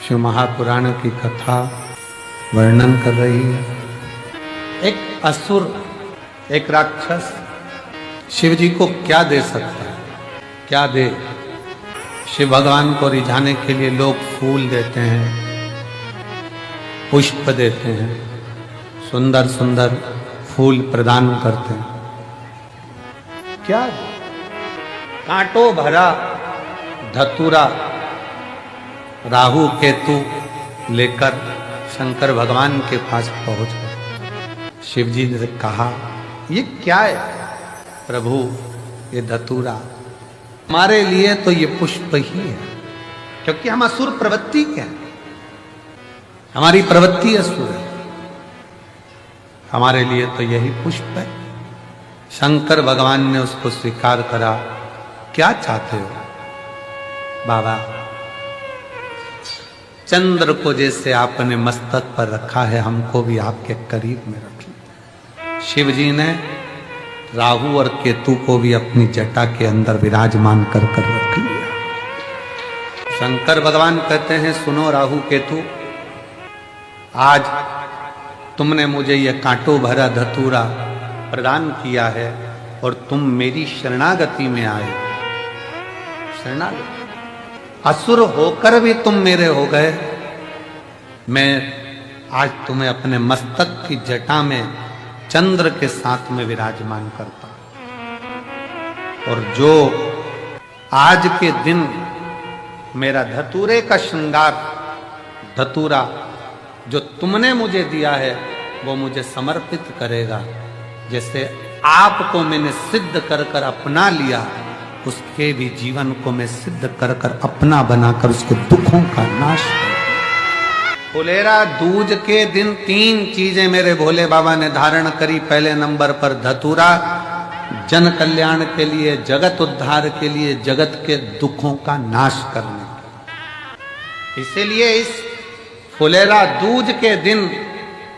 शिव महापुराण की कथा वर्णन कर रही है। एक असुर, एक राक्षस शिव जी को क्या दे सकता है, क्या दे? शिव भगवान को रिझाने के लिए लोग फूल देते हैं, पुष्प देते हैं, सुंदर सुंदर फूल प्रदान करते हैं। क्या? कांटों भरा धतूरा राहु केतु लेकर शंकर भगवान के पास पहुंच गए। शिव जी ने कहा, ये क्या है प्रभु? ये धतूरा हमारे लिए तो ये पुष्प ही है, क्योंकि हम असुर प्रवृत्ति के हैं, हमारी प्रवृत्ति असुर है, हमारे लिए तो यही पुष्प है। शंकर भगवान ने उसको स्वीकार करा। क्या चाहते हो बाबा? चंद्र को जैसे आपने मस्तक पर रखा है, हमको भी आपके करीब में रख लीजिए। शिव जी ने राहु और केतु को भी अपनी जटा के अंदर विराजमान कर रख लिया। शंकर भगवान कहते हैं, सुनो राहु केतु, आज तुमने मुझे यह कांटों भरा धतूरा प्रदान किया है और तुम मेरी शरणागति में आए। शरणागति, असुर होकर भी तुम मेरे हो गए। मैं आज तुम्हें अपने मस्तक की जटा में चंद्र के साथ में विराजमान करता हूं, और जो आज के दिन मेरा धतूरे का श्रृंगार, धतूरा जो तुमने मुझे दिया है, वो मुझे समर्पित करेगा। जैसे आपको मैंने सिद्ध कर कर अपना लिया, उसके भी जीवन को मैं सिद्ध कर कर अपना बनाकर उसके दुखों का नाश करूं। फुलेरा दूज के दिन 3 चीजें मेरे भोले बाबा ने धारण करी। पहले नंबर पर धतूरा, जन कल्याण के लिए, जगत उद्धार के लिए, जगत के दुखों का नाश करने के। इसीलिए इस फुलेरा दूज के दिन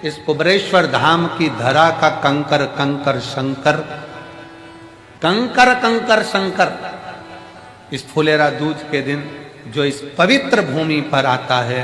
इस कुबरेश्वर धाम की धरा का कंकर कंकर शंकर, कंकर कंकर शंकर, इस फुलेरा दूज के दिन जो इस पवित्र भूमि पर आता है,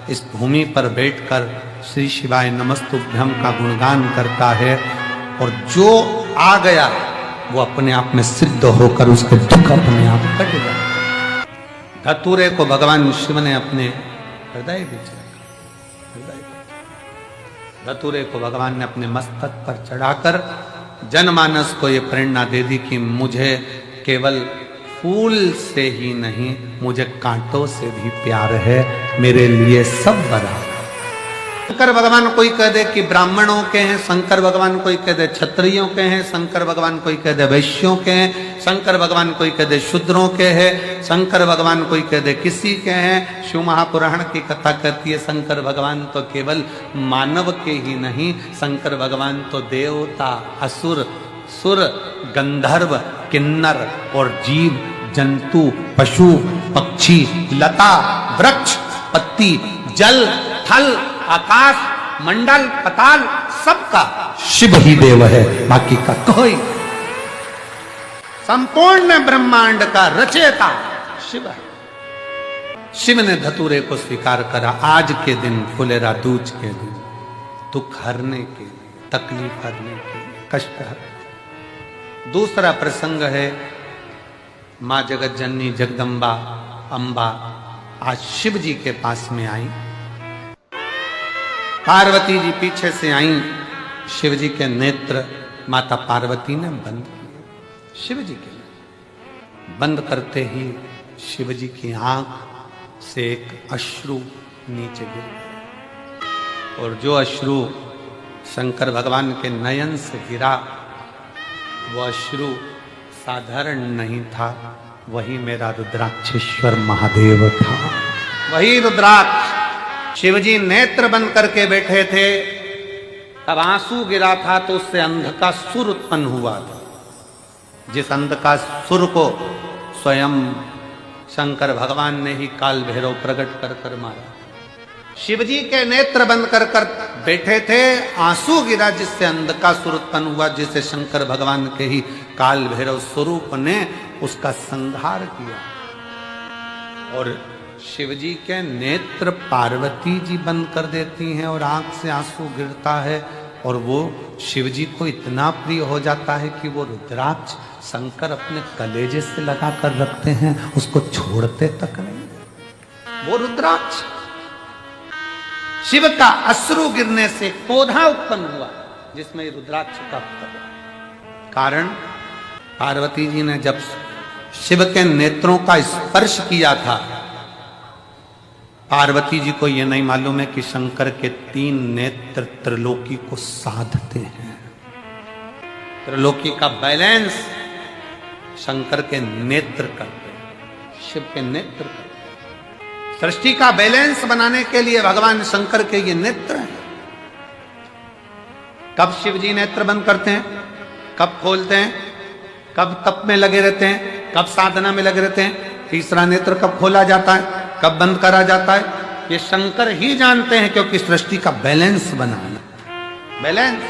इस भूमि पर बैठकर श्री शिवाय नमस्तुभ्यम का गुणगान करता है, और जो आ गया वो अपने आप में सिद्ध होकर उसके दुख अपने आप कट जाए। धतूरे को भगवान शिव ने अपने हृदय में, धतूरे को भगवान ने अपने मस्तक पर चढ़ाकर जनमानस को ये प्रेरणा दे दी कि मुझे केवल फूल से ही नहीं, मुझे कांटों से भी प्यार है, मेरे लिए सब बराबर। शंकर भगवान कोई कह दे कि ब्राह्मणों के हैं, शंकर भगवान कोई कह दे क्षत्रियों के हैं, शंकर भगवान कोई कह दे वैश्यों के हैं, शंकर भगवान कोई कह दे शूद्रों के हैं, शंकर भगवान कोई कह दे किसी के हैं। शिव महापुराण की कथा कहती है, शंकर भगवान तो केवल मानव के ही नहीं, शंकर भगवान तो देवता, असुर, सुर, गंधर्व, किन्नर और जीव जंतु, पशु, पक्षी, लता, वृक्ष, पत्ती, जल, थल, आकाश, मंडल, पताल, सबका शिव ही देव है, बाकी का कोई। संपूर्ण ब्रह्मांड का रचयिता शिव है। शिव ने धतूरे को स्वीकार करा। आज के दिन, फुलेरा दूज के दिन, दुख हरने के लिए, तकलीफ हरने के लिए, कष्ट हरने। दूसरा प्रसंग है, मां जगत जननी जगदम्बा अंबा आज शिव जी के पास में आई। पार्वती जी पीछे से आई, शिव जी के नेत्र माता पार्वती ने बंद किए। शिव जी के बंद करते ही शिव जी की आंख से एक अश्रु नीचे गिर, और जो अश्रु शंकर भगवान के नयन से गिरा, वो अश्रु साधारण नहीं था, वही मेरा रुद्राक्षेश्वर महादेव था। वही रुद्राक्ष। शिवजी नेत्र बंद करके बैठे थे, तब आंसू गिरा था तो उससे अंध का सुर उत्पन्न हुआ था। जिस अंध का सुर को स्वयं शंकर भगवान ने ही काल भैरव प्रकट कर कर मारा। शिवजी के नेत्र बंद कर कर बैठे थे, आंसू गिरा जिससे अंध का सुर उत्पन्न हुआ, जिसे शंकर भगवान के ही काल भैरव स्वरूप ने उसका संहार किया। और शिवजी के नेत्र पार्वती जी बंद कर देती हैं और आंख से आंसू गिरता है, और वो शिवजी को इतना प्रिय हो जाता है कि वो रुद्राक्ष शंकर अपने कलेजे से लगा कर रखते हैं, उसको छोड़ते तक नहीं। वो रुद्राक्ष शिव का अश्रु गिरने से पौधा उत्पन्न हुआ जिसमें रुद्राक्ष का कारण, पार्वती जी ने जब शिव के नेत्रों का स्पर्श किया था, पार्वती जी को यह नहीं मालूम है कि शंकर के 3 नेत्र त्रिलोकी को साधते हैं। त्रिलोकी का बैलेंस शंकर के नेत्र करते हैं, शिव के नेत्र करते हैं। सृष्टि का बैलेंस बनाने के लिए भगवान शंकर के ये नेत्र हैं। कब शिव जी नेत्र बंद करते हैं, कब खोलते हैं, कब तप में लगे रहते हैं, कब साधना में लगे रहते हैं, तीसरा नेत्र कब खोला जाता है, कब बंद करा जाता है, ये शंकर ही जानते हैं, क्योंकि सृष्टि का बैलेंस बनाना, बैलेंस।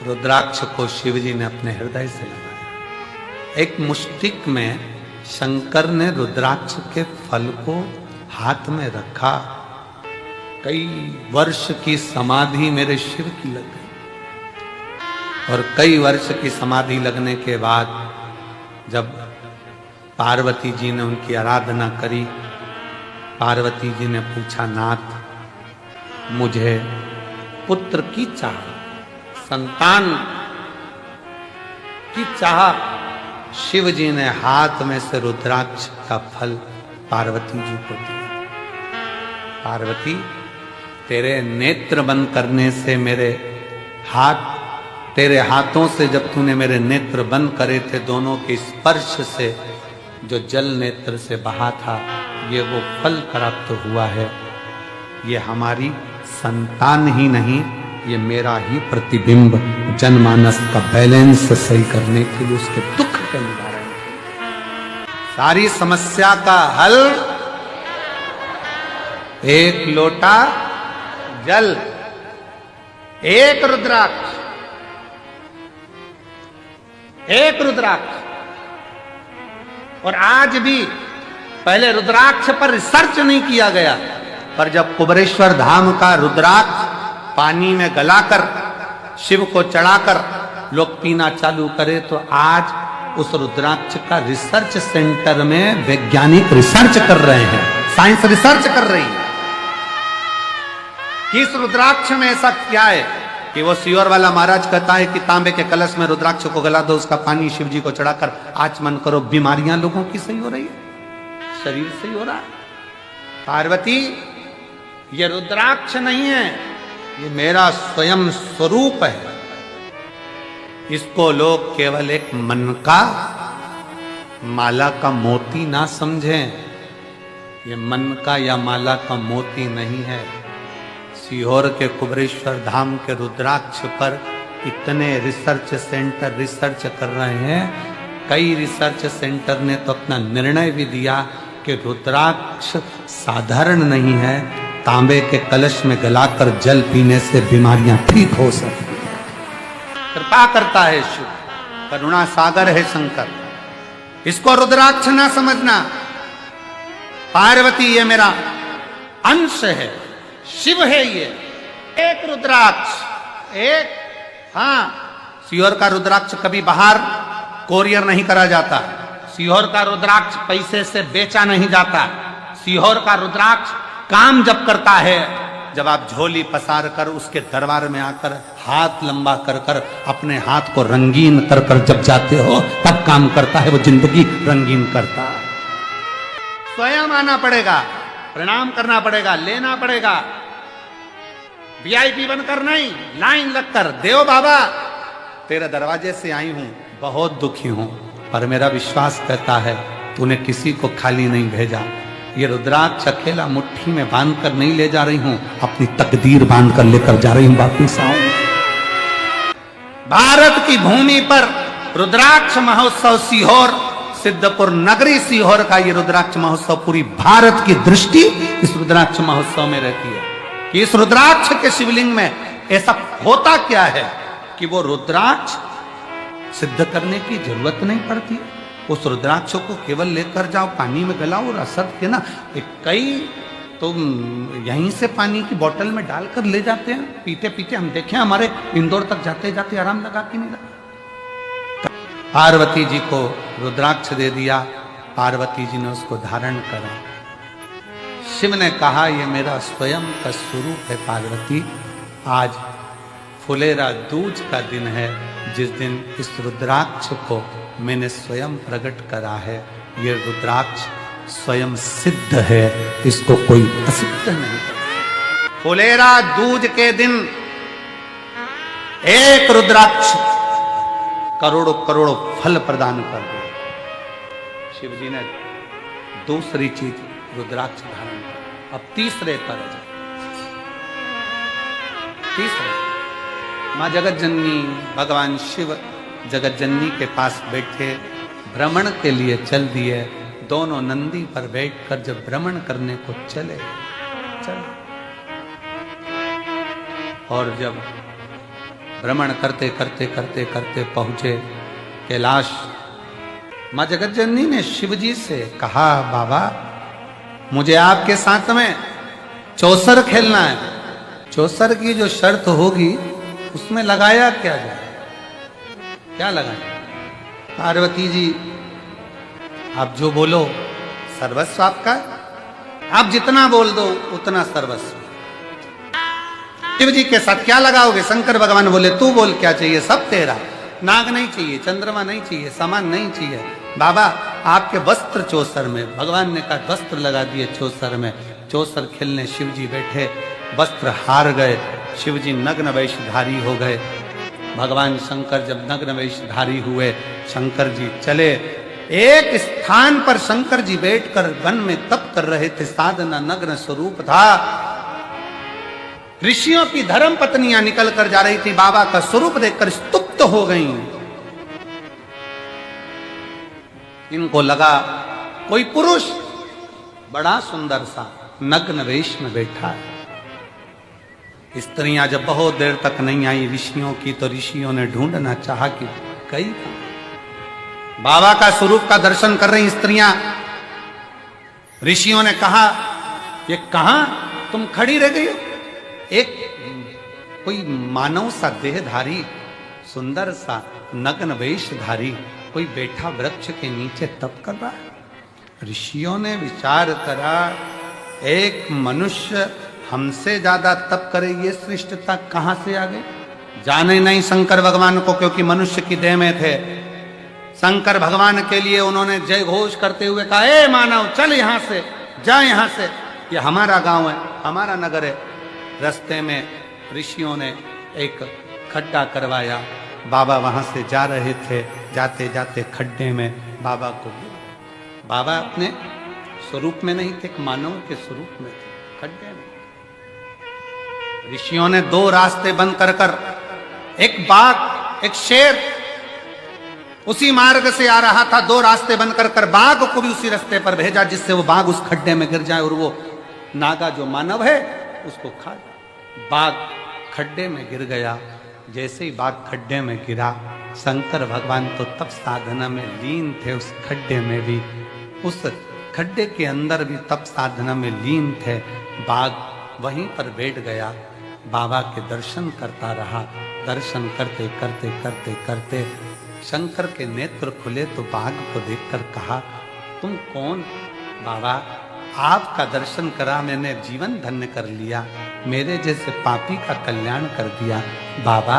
रुद्राक्ष को शिव जी ने अपने हृदय से लगाया। एक मुष्टिक में शंकर ने रुद्राक्ष के फल को हाथ में रखा। कई वर्ष की समाधि मेरे शिव की लग गई, और कई वर्ष की समाधि लगने के बाद जब पार्वती जी ने उनकी आराधना करी, पार्वती जी ने पूछा, नाथ मुझे पुत्र की चाह, संतान की चाह। शिव जी ने हाथ में से रुद्राक्ष का फल पार्वती जी को दिया। पार्वती, तेरे नेत्र बंद करने से मेरे हाथ, तेरे हाथों से जब तूने मेरे नेत्र बंद करे थे, दोनों के स्पर्श से जो जल नेत्र से बहा था, ये वो फल प्राप्त हुआ है। ये हमारी संतान ही नहीं, ये मेरा ही प्रतिबिंब जनमानस का बैलेंस सही करने के लिए, उसके दुख के निवारण के लिए। सारी समस्या का हल एक लोटा जल, एक रुद्राक्ष, एक रुद्राक्ष। और आज भी पहले रुद्राक्ष पर रिसर्च नहीं किया गया, पर जब कुबेरेश्वर धाम का रुद्राक्ष पानी में गलाकर शिव को चढ़ाकर लोग पीना चालू करे, तो आज उस रुद्राक्ष का रिसर्च सेंटर में वैज्ञानिक रिसर्च कर रहे हैं, साइंस रिसर्च कर रही है कि इस रुद्राक्ष में ऐसा क्या है कि वो सियोर वाला महाराज कहता है कि तांबे के कलश में रुद्राक्ष को गला दो, उसका पानी शिव जी को चढ़ाकर आचमन करो, बीमारियां लोगों की सही हो रही है, शरीर सही हो रहा है। पार्वती, ये रुद्राक्ष नहीं है, ये मेरा स्वयं स्वरूप है। इसको लोग केवल एक मन का माला का मोती ना समझें। ये मन का या माला का मोती नहीं है। सीहोर के कुबेरेश्वर धाम के रुद्राक्ष पर इतने रिसर्च सेंटर रिसर्च कर रहे हैं। कई रिसर्च सेंटर ने तो अपना निर्णय भी दिया कि रुद्राक्ष साधारण नहीं है, तांबे के कलश में गलाकर जल पीने से बीमारियां ठीक हो सकती हैं। कृपा करता है शिव, करुणा सागर है शंकर। इसको रुद्राक्ष ना समझना। पार्वती ये मेरा अंश है, शिव है ये। एक रुद्राक्ष, एक, हाँ, सीहोर का रुद्राक्ष कभी बाहर कोरियर नहीं करा जाता। सीहोर का रुद्राक्ष पैसे से बेचा नहीं जाता। सीहोर का रुद्राक्ष काम जब करता है, जब आप झोली पसार कर उसके दरबार में आकर हाथ लंबा कर कर अपने हाथ को रंगीन कर कर जब जाते हो, तब काम करता है। वो जिंदगी रंगीन करता है। स्वयं आना पड़ेगा, प्रणाम करना पड़ेगा, लेना पड़ेगा। वीआईपी बनकर नहीं, लाइन लगकर, देव बाबा तेरे दरवाजे से आई हूं, बहुत दुखी हूं, पर मेरा विश्वास कहता है तूने किसी को खाली नहीं भेजा। ये रुद्राक्ष अकेला मुट्ठी में बांध कर नहीं ले जा रही हूं, अपनी तकदीर बांध कर लेकर जा रही हूं वापिस आऊं। भारत की भूमि पर रुद्राक्ष महोत्सव सीहोर, सिद्धपुर नगरी सीहोर का ये रुद्राक्ष महोत्सव, पूरी भारत की दृष्टि इस रुद्राक्ष महोत्सव में रहती है कि इस रुद्राक्ष के शिवलिंग में ऐसा होता क्या है कि वो रुद्राक्ष सिद्ध करने की जरूरत नहीं पड़ती। उस रुद्राक्ष को केवल लेकर जाओ, पानी में गलाओ और असर के ना कई तो यहीं से पानी की बोतल में डालकर ले जाते हैं, पीते पीते हम देखे हमारे इंदौर तक जाते जाते आराम लगा कि नहीं लगा। पार्वती जी को रुद्राक्ष दे दिया, पार्वती जी ने उसको धारण करा। शिव ने कहा ये मेरा स्वयं का स्वरूप है पार्वती, आज फुलेरा दूज का दिन है, जिस दिन इस रुद्राक्ष को मैंने स्वयं प्रकट करा है। ये रुद्राक्ष स्वयं सिद्ध है, इसको कोई असिद्ध नहीं कर। फुलेरा दूज के दिन एक रुद्राक्ष करोड़ों करोड़ों फल प्रदान कर दे। शिव जी ने दूसरी चीज रुद्राक्ष धारण कर। अब तीसरे पर तीसरे मां जगत जननी भगवान शिव जगत जननी के पास बैठे भ्रमण के लिए चल दिए। दोनों नंदी पर बैठकर जब भ्रमण करने को चले और जब भ्रमण करते करते करते करते पहुंचे कैलाश, मां जगत जननी ने शिव जी से कहा बाबा मुझे आपके साथ में चौसर खेलना है। चौसर की जो शर्त होगी उसमें लगाया क्या जाए, क्या लगाया? पार्वती जी आप जो बोलो सर्वस्व आपका, आप जितना बोल दो उतना सर्वस्व। शिव जी के साथ क्या लगाओगे? शंकर भगवान बोले तू बोल क्या चाहिए, सब तेरा। नाग नहीं चाहिए, चंद्रमा नहीं चाहिए, सामान नहीं चाहिए। बाबा आपके वस्त्र चौसर में, भगवान ने कहा वस्त्र लगा दिए चौसर में। चौसर खेलने शिव जी बैठे, वस्त्र हार गए, शिव जी नग्न वेशधारी हो गए। भगवान शंकर जब नग्न वेशधारी हुए, शंकर जी चले एक स्थान पर, शंकर जी बैठकर वन में तप कर रहे थे, साधना नग्न स्वरूप था। ऋषियों की धर्म पत्नियां निकल कर जा रही थी, बाबा का स्वरूप देखकर स्तुप्त हो गईं। इनको लगा कोई पुरुष बड़ा सुंदर सा नग्न वेश में बैठा है। स्त्रियां जब बहुत देर तक नहीं आई ऋषियों की, तो ऋषियों ने ढूंढना चाहा कि कई बाबा का स्वरूप का दर्शन कर रही स्त्रियां। ऋषियों ने कहा ये कहां तुम खड़ी रह गई हो? एक कोई मानव सा देहधारी, सुंदर सा नग्न वेशधारी कोई बैठा वृक्ष के नीचे तप कर रहा है। ऋषियों ने विचार करा एक मनुष्य हमसे ज्यादा तप करे, ये श्रेष्ठता कहां से आ गई? जाने नहीं शंकर भगवान को, क्योंकि मनुष्य की देह में थे। शंकर भगवान के लिए उन्होंने जय घोष करते हुए कहा ए मानव चल यहां से, जा यहां से, ये हमारा गांव है, हमारा नगर है। रास्ते में ऋषियों ने एक खड्डा करवाया, बाबा वहां से जा रहे थे, जाते जाते खड्डे में बाबा को, बाबा अपने स्वरूप में नहीं थे, एक मानव के स्वरूप में थे, खड्डे में। ऋषियों ने दो रास्ते बंद कर कर, एक बाघ एक शेर उसी मार्ग से आ रहा था, दो रास्ते बंद कर कर बाघ को भी उसी रास्ते पर भेजा, जिससे वो बाघ उस खड्डे में गिर जाए और वो नागा जो मानव है उसको खा जाए। बाघ खड्डे में गिर गया। जैसे ही बाघ खड्डे में गिरा, शंकर भगवान तो तप साधना में लीन थे, उस खड्डे में भी, उस खड्डे के अंदर भी तप साधना में लीन थे। बाघ वहीं पर बैठ गया, बाबा के दर्शन करता रहा। दर्शन करते करते करते करते शंकर के नेत्र खुले तो बाघ को देखकर कहा तुम कौन? बाबा आपका दर्शन करा, मैंने जीवन धन्य कर लिया, मेरे जैसे पापी का कल्याण कर दिया। बाबा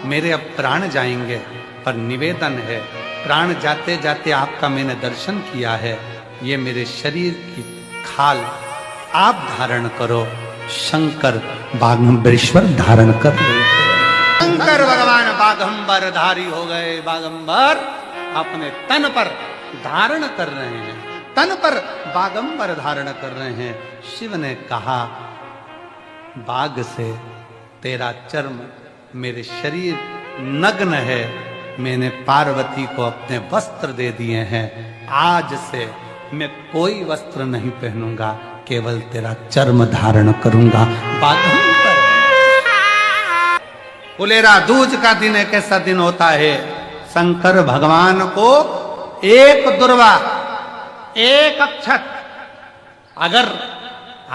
मेरे अब प्राण जाएंगे, पर निवेदन है प्राण जाते जाते आपका मैंने दर्शन किया है, ये मेरे शरीर की खाल आप धारण करो। शंकर बागंबरेश्वर धारण कर ले। शंकर भगवान बागंबर धारी हो गए। बागंबर अपने तन पर धारण कर रहे हैं, तन पर बागंबर धारण कर रहे हैं। शिव ने कहा बाघ से तेरा चर्म, मेरे शरीर नग्न है, मैंने पार्वती को अपने वस्त्र दे दिए हैं, आज से मैं कोई वस्त्र नहीं पहनूंगा, केवल तेरा चर्म धारण करूंगा। बागंबर फुलेरा दूज का दिन एक ऐसा दिन होता है, शंकर भगवान को एक दुर्वा, एक अक्षत। अगर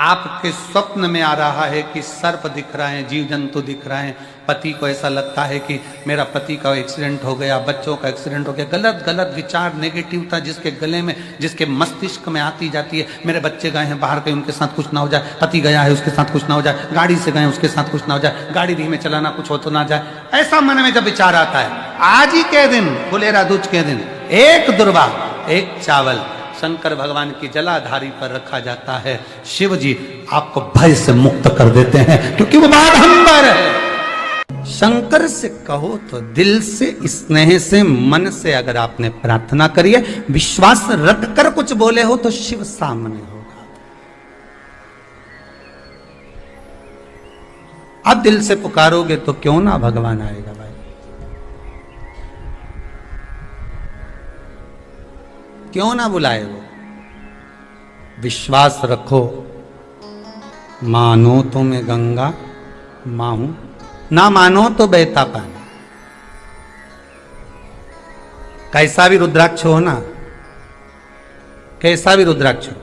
आपके स्वप्न में आ रहा है कि सर्प दिख रहा है, जीव जंतु दिख रहा है, पति को ऐसा लगता है कि मेरा पति का एक्सीडेंट हो गया, बच्चों का एक्सीडेंट हो गया, गलत गलत विचार, नेगेटिवता जिसके गले में, जिसके मस्तिष्क में आती जाती है, मेरे बच्चे गए हैं बाहर, कहीं उनके साथ कुछ ना हो जाए, पति गया है उसके साथ कुछ ना हो जाए, गाड़ी से गए उसके साथ कुछ ना हो जाए, गाड़ी धीमे चलाना कुछ हो तो ना जाए, ऐसा मन में जब विचार आता है, आज ही के दिन, फुलेरा दूज के दिन, एक दुर्वा, एक चावल शंकर भगवान की जलाधारी पर रखा जाता है। शिव जी आपको भय से मुक्त कर देते हैं, क्योंकि वो बारंबार है। शंकर से कहो तो दिल से, स्नेह से, मन से अगर आपने प्रार्थना करी है, विश्वास रख कर कुछ बोले हो तो शिव सामने होगा। आप दिल से पुकारोगे तो क्यों ना भगवान आएगा भाई, क्यों ना बुलाए वो। विश्वास रखो, मानो तो मैं गंगा मां हूं, ना मानो तो बहता पानी। कैसा भी रुद्राक्ष हो ना, कैसा भी रुद्राक्ष हो,